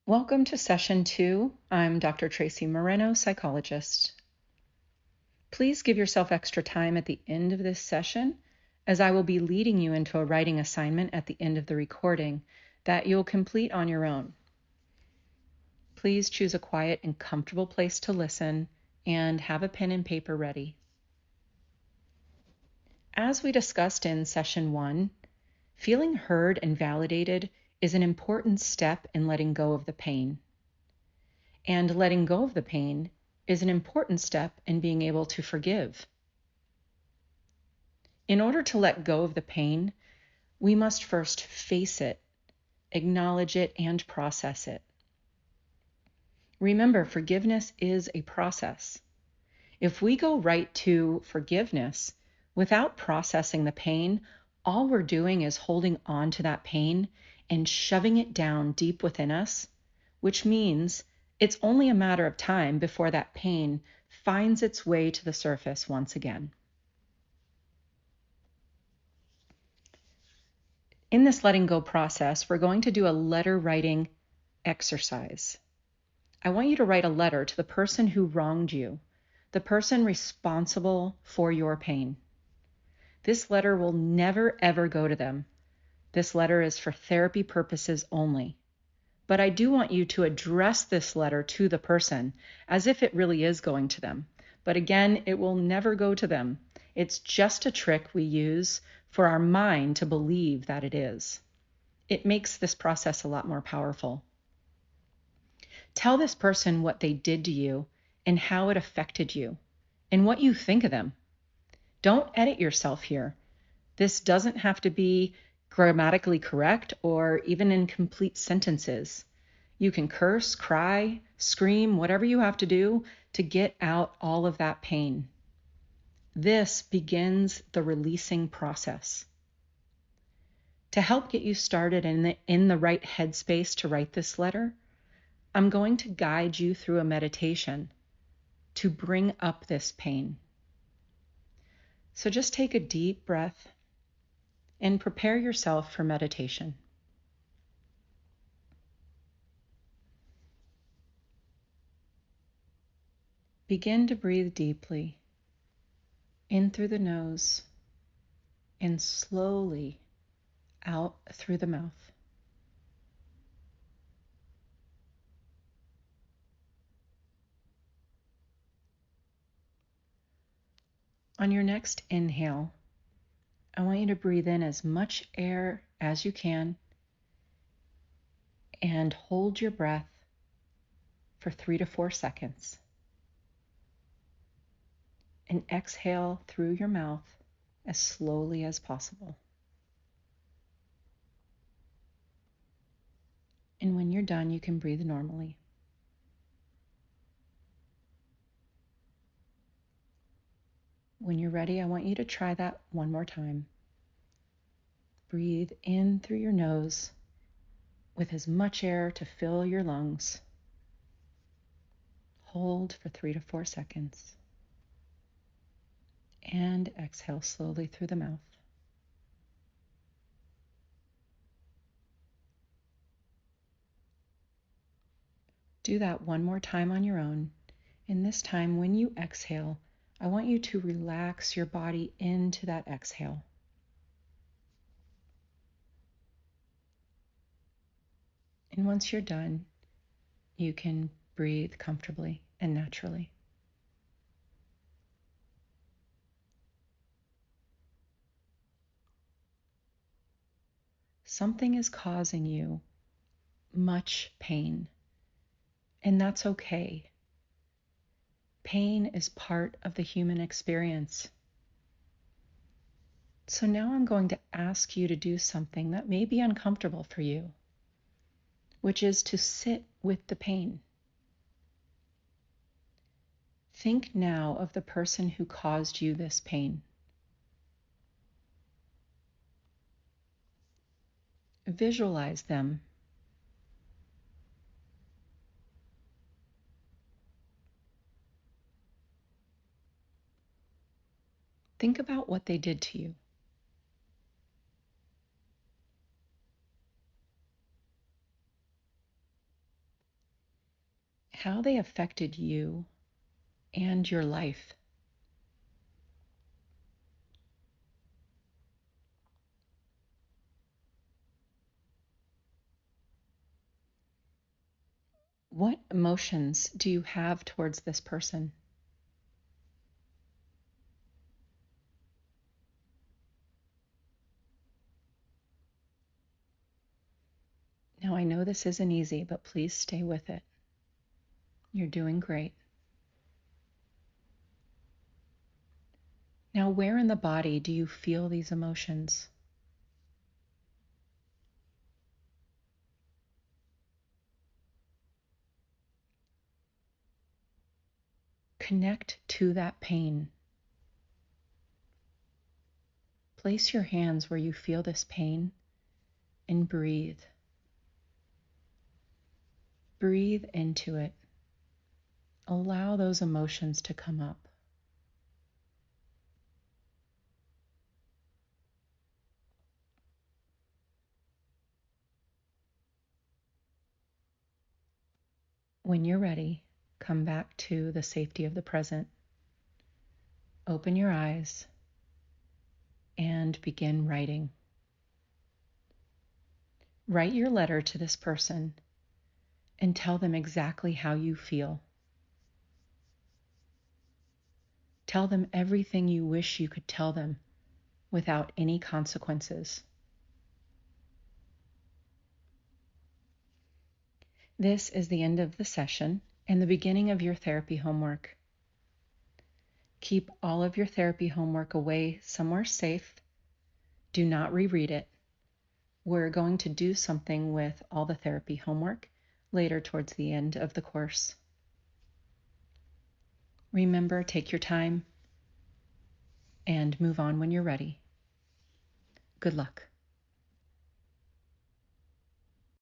Welcome to Session 2. I'm Dr. Traci Moreno, psychologist. Please give yourself extra time at the end of this session, as I will be leading you into a writing assignment at the end of the recording that you'll complete on your own. Please choose a quiet and comfortable place to listen and have a pen and paper ready. As we discussed in Session 1, feeling heard and validated is an important step in letting go of the pain. And letting go of the pain is an important step in being able to forgive. In order to let go of the pain, we must first face it, acknowledge it, and process it. Remember, forgiveness is a process. If we go right to forgiveness without processing the pain, all we're doing is holding on to that pain and shoving it down deep within us, which means it's only a matter of time before that pain finds its way to the surface once again. In this letting go process, we're going to do a letter writing exercise. I want you to write a letter to the person who wronged you, the person responsible for your pain. This letter will never, ever go to them. This letter is for therapy purposes only. But I do want you to address this letter to the person as if it really is going to them. But again, it will never go to them. It's just a trick we use for our mind to believe that it is. It makes this process a lot more powerful. Tell this person what they did to you and how it affected you and what you think of them. Don't edit yourself here. This doesn't have to be grammatically correct or even in complete sentences. You can curse, cry, scream, whatever you have to do to get out all of that pain. This begins the releasing process. To help get you started in the right headspace to write this letter, I'm going to guide you through a meditation to bring up this pain. So just take a deep breath and prepare yourself for meditation. Begin to breathe deeply in through the nose and slowly out through the mouth. On your next inhale, I want you to breathe in as much air as you can and hold your breath for 3 to 4 seconds. And exhale through your mouth as slowly as possible. And when you're done, you can breathe normally. When you're ready, I want you to try that one more time. Breathe in through your nose with as much air to fill your lungs. Hold for 3 to 4 seconds. And exhale slowly through the mouth. Do that one more time on your own. And this time, when you exhale, I want you to relax your body into that exhale. And once you're done, you can breathe comfortably and naturally. Something is causing you much pain, and that's okay. Pain is part of the human experience. So now I'm going to ask you to do something that may be uncomfortable for you, which is to sit with the pain. Think now of the person who caused you this pain. Visualize them. Think about what they did to you. how they affected you and your life. What emotions do you have towards this person? Now, I know this isn't easy, but please stay with it. You're doing great. Now, where in the body do you feel these emotions? Connect to that pain. Place your hands where you feel this pain and breathe. Breathe into it. Allow those emotions to come up. When you're ready, come back to the safety of the present. Open your eyes and begin writing. Write your letter to this person and tell them exactly how you feel. Tell them everything you wish you could tell them without any consequences. This is the end of the session and the beginning of your therapy homework. Keep all of your therapy homework away somewhere safe. Do not reread it. We're going to do something with all the therapy homework later towards the end of the course. Remember, take your time and move on when you're ready. Good luck.